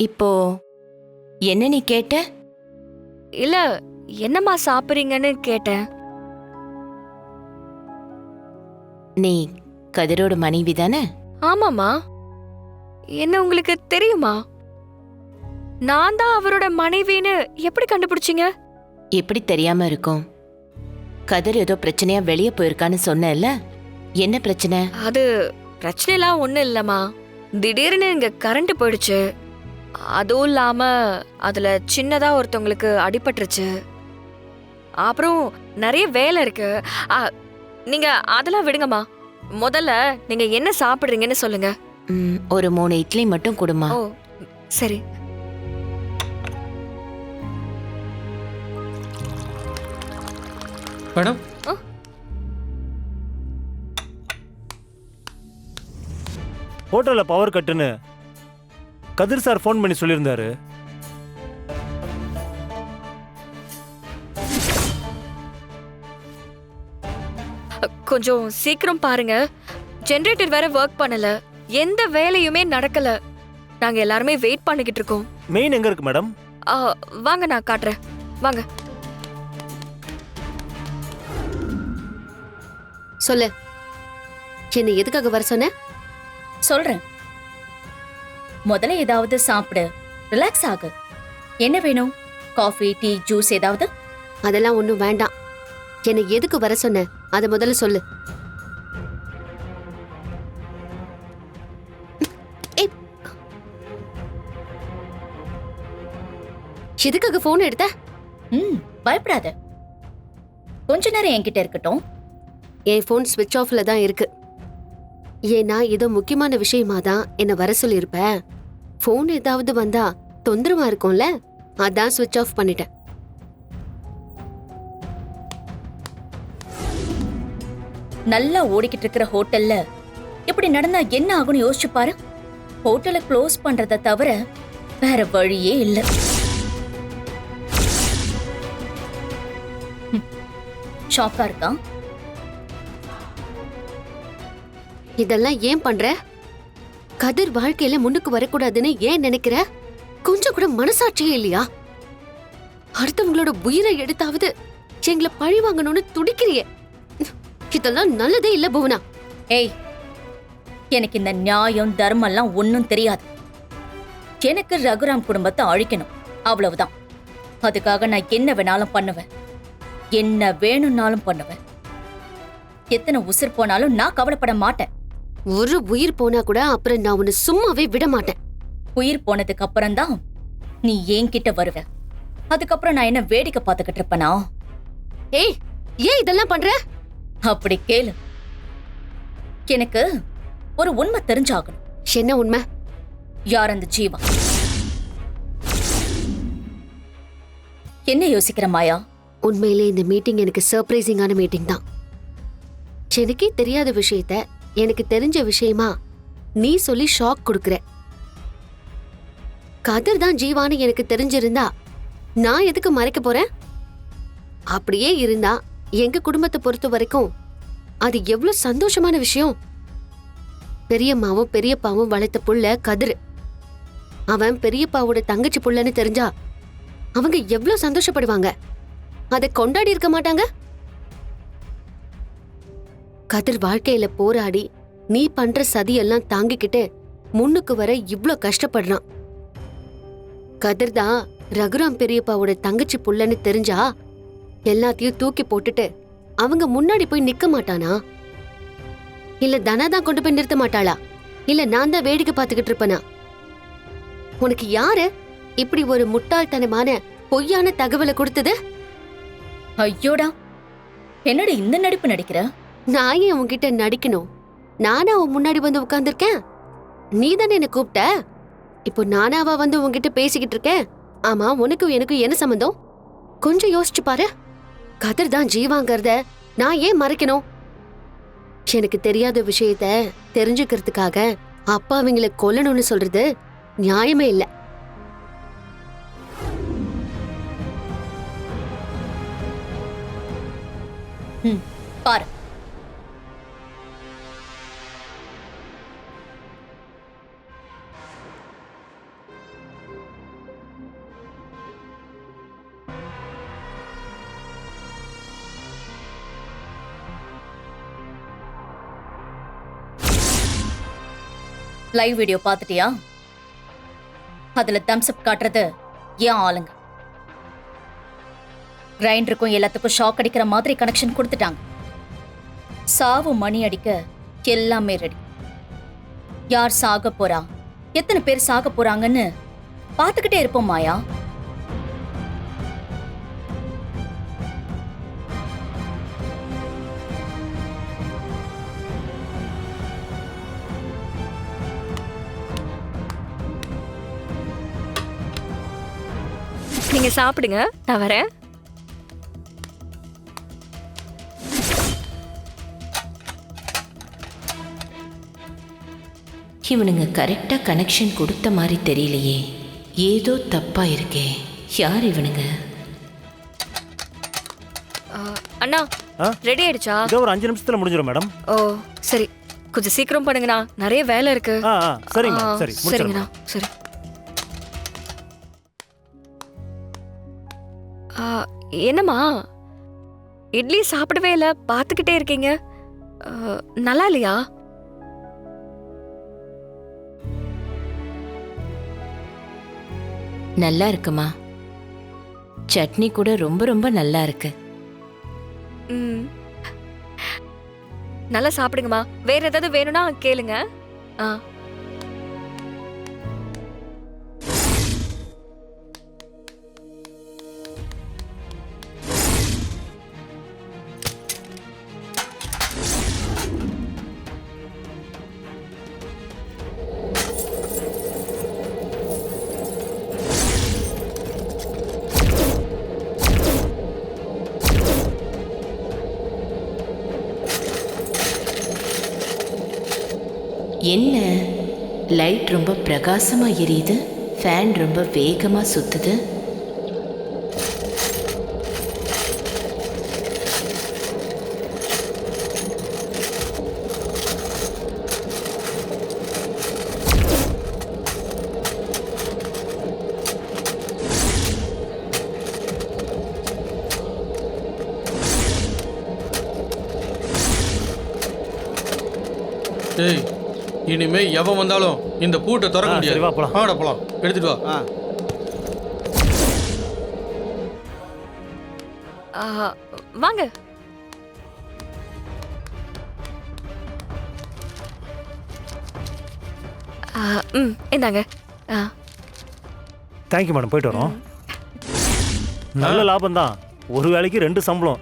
இப்போ என்ன நீ கேட்ட? இல்ல, என்னம்மா சாப்பிடுறீங்கன்னு கேட்டேன். நீ கதிரோட மனைவி தானே? ஆமாமா. என்ன உங்களுக்கு தெரியுமா? நான் தான் அவரோட மனைவின்னு எப்படி கண்டுபிடிச்சீங்க? எப்படி தெரியாம இருக்கும்? கதிர் ஏதோ பிரச்சனையா வெளியே போயிருக்கான்னு சொன்னேல்ல, என்ன பிரச்சனை? அது பிரச்சனைலாம் ஒண்ணும் இல்லம்மா. திடீர்னு இங்க கரண்ட் போயிடுச்சு. அதுவும் இல்லாம அதுல சின்னதா ஒருத்தவங்களுக்கு அடிபட்டுருச்சு. அப்புறம் நிறைய வேலை இருக்கு. நீங்க அதெல்லாம் விடுங்கம்மா. முதல்ல நீங்க என்ன சாப்பிடுறீங்கன்னு சொல்லுங்க. ஒரு 3 இட்லி மட்டும் கொடுமா. ஓ சரி. மேடம், ஹோட்டல்ல பவர் கட்டுன்னு கதிர் சார் ஃபோன் பண்ணி சொல்லியிருந்தாரு. கொஞ்சம் சீக்கிரம் பாருங்க. ஜெனரேட்டர் வேற ஒர்க் பண்ணல. எந்த வேலையுமே நடக்கல. நாங்க எல்லாருமே வெயிட் பண்ணிக்கிட்டு இருக்கோம். மெயின் எங்க இருக்கு மேடம்? வாங்க நான் காட்டுறேன். வாங்க. சொல்லு, என்ன எதுக்காக வர சொன்ன? சொல்றேன். முதல்ல ஏதாவது சாப்பிடு, ரிலாக்ஸ் ஆகு. என்ன வேணும்? காஃபி, டீ, ஜூஸ் ஏதாவது? அதெல்லாம் ஒண்ணும் வேண்டாம். என்ன எதுக்கு வர சொன்ன அத முதல்ல சொல்லு. எதுக்காக போன் எடுத்த? பயப்படாத, கொஞ்ச நேரம் என்கிட்ட இருக்கட்டும். என் போன் ஸ்விட்ச் ஆஃப்ல தான் இருக்கு. ஏன்னா ஏதோ முக்கியமான விஷயமா தான் என்ன வர சொல்லியிருப்ப. போன் ஏதாவது வந்தா தொந்தரவா இருக்கும்ல, அதான் ஸ்விட்ச் ஆஃப் பண்ணிட்டேன். நல்லா ஓடிக்கிட்டு இருக்கிற ஹோட்டல்ல இப்படி நடந்தா என்ன ஆகும்னு யோசிச்சு பாரு. ஹோட்டலை க்ளோஸ் பண்றத தவிர வேற வழியே இல்ல. ஷாக்கா இருக்கா? இதெல்லாம் ஏன் பண்ற? கதிர் வாழ்க்கையில முன்னுக்கு வரக்கூடாதுன்னு ஏன் நினைக்கிற? கொஞ்சம் கூட மனசாட்சியே இல்லையா? அடுத்தவங்களோட உயிரை எடுத்தாவது எங்களை பழி வாங்கணும்னு துடிக்கிறியே. இதெல்லாம் நல்லதே இல்ல புவனா. ஏய், எனக்கு இந்த நியாயம் தர்மம் எல்லாம் ஒன்னும் தெரியாது. எனக்கு ரகுராம் குடும்பத்தை அழிக்கணும், அவ்வளவுதான். அதுக்காக நான் என்ன வேணாலும் பண்ணுவேன், என்ன வேணும்னாலும் பண்ணுவேன். எத்தனை உயிர் போனாலும் நான் கவலைப்பட மாட்டேன். ஒரு உயிர் போனா கூட அப்புறம் நான் உன்னை சும்மாவே விட மாட்டேன். உயிர் போனதுக்கு அப்புறம் தான் நீ என்கிட்ட வருவ. அதுக்கப்புறம் நான் என்ன வேடிக்கை பார்த்துக்கிட்டு இருப்பனா? ஏய், ஏன் இதெல்லாம் பண்ற? அப்படி கேளு. எனக்கு ஒரு உண்மை தெரிஞ்சாகணும். என்ன உண்மை? யார் அந்த ஜீவா? என்ன யோசிக்கிற மாயா? உண்மையிலே இந்த மீட்டிங் எனக்கு சர்ப்ரைசிங்கான மீட்டிங் தான். எனக்கே தெரியாத விஷயத்த எனக்கு தெரிஞ்ச விஷயமா நீ சொல்லி ஷாக் கொடுக்கற. கதிர் தான் ஜீவான்னு எனக்கு தெரிஞ்சிருந்தா நான் எதுக்கு மறைக்க போறேன்? அப்படியே இருந்தா எங்க குடும்பத்தை பொறுத்த வரைக்கும் அது எவ்வளவு சந்தோஷமான விஷயம். பெரியம்மாவும் பெரியப்பாவும் வளர்த்த புள்ள கதிர். அவன் பெரியப்பாவோட தங்கச்சி புள்ளன்னு தெரிஞ்சா அவங்க எவ்வளவு சந்தோஷப்படுவாங்க. அதை கொண்டாடி இருக்க மாட்டாங்க? கதிர் வாழ்க்கையில போராடி நீ பண்ற சதியெல்லாம் தாங்கிக்கிட்டு முன்னுக்கு வர இவ்ளோ கஷ்டப்படுறான். கதிர் தான் ரகுராம் பெரியப்பாவோட தங்கச்சி புள்ளன்னு தெரிஞ்சா எல்லாத்தையும் தூக்கி போட்டுட்டு அவங்க முன்னாடி போய் நிக்க மாட்டானா? இல்ல தனா தான் கொண்டு போய் நிறுத்த மாட்டாளா? இல்ல நான் தான் வேடிக்கை பார்த்துக்கிட்டு இருப்பனா? உனக்கு யாரு இப்படி ஒரு முட்டாள்தனமான பொய்யான தகவலை கொடுத்தது? ஐயோடா, என்னடி இந்த நடிப்பு நடிக்கிற? நான் ஏன் உன்கிட்ட நடிக்கணும்? நானா உன் முன்னாடி வந்து உட்கார்ந்துருக்கேன்? நீ தானே என்ன கூப்பிட்ட. இப்போ நானாவா வந்து உன்கிட்ட பேசிக்கிட்டு இருக்கேன்? ஆமா, உனக்கும் எனக்கும் என்ன சம்பந்தம்? கொஞ்சம் யோசிச்சு பாரு. கதிர் தான் ஜீவாங்கிறத நான் ஏன் மறைக்கணும்? எனக்கு தெரியாத விஷயத்த தெரிஞ்சுக்கிறதுக்காக அப்பா அவங்கள கொல்லணும்னு சொல்றது நியாயமே இல்ல. பாரு, லைவ் வீடியோ பார்த்துட்டியா? அதுல தம்ஸ் அப் காட்டுறது ஏன் ஆளுங்க. கிரைண்டருக்கும் எல்லாத்துக்கும் ஷாக் அடிக்கிற மாதிரி கனெக்ஷன் கொடுத்துட்டாங்க. சாவு மணி அடிக்க எல்லாமே ரெடி. யார் சாக போறா, எத்தனை பேர் சாக போறாங்கன்னு பார்த்துக்கிட்டே இருப்போம் மாயா. நீங்க சாப்பிடுங்க, நான் வரேன். இவனுங்க கரெக்டா கனெக்ஷன் கொடுத்த மாதிரி தெரியலையே, ஏதோ தப்பா இருக்கே. யார் இவனுங்க? அண்ணா ஆ? ரெடி ஆயிடுச்சா? இதோ ஒரு 5 நிமிஷத்துல முடிஞ்சிடும் மேடம். ஓ சரி, கொஞ்சம் சீக்கிரம் பண்ணுங்கண்ணா, நிறைய வேலை இருக்கு. சரிங்க ஆ, சரி சரிங்கண்ணா சரி. என்னம்மா இட்லி சாப்பிடவே இல்ல, பார்த்துக்கிட்டே இருக்கீங்க. நல்லா இல்லையா? நல்லா இருக்குமா. சட்னி கூட ரொம்ப ரொம்ப நல்லா இருக்கு. ம், நல்லா சாப்பிடுங்கம்மா. வேற ஏதாவது வேணும்னா கேளுங்க. ஆ என்ன லைட் ரொம்ப பிரகாசமா எரியுது, ஃபேன் ரொம்ப வேகமா சுத்துது. டேய், இனிமே எவன் வந்தாலும் இந்த பூட்டை திறக்க முடியாது. சரி, வா போலாம். வாடா போலாம், எடுத்துட்டு வா. வாங்க. இந்தாங்க. தேங்க்யூ மேடம், போயிட்டு வரோம். நல்ல லாபம் தான், ஒரு வேலைக்கு 2 சம்பளம்.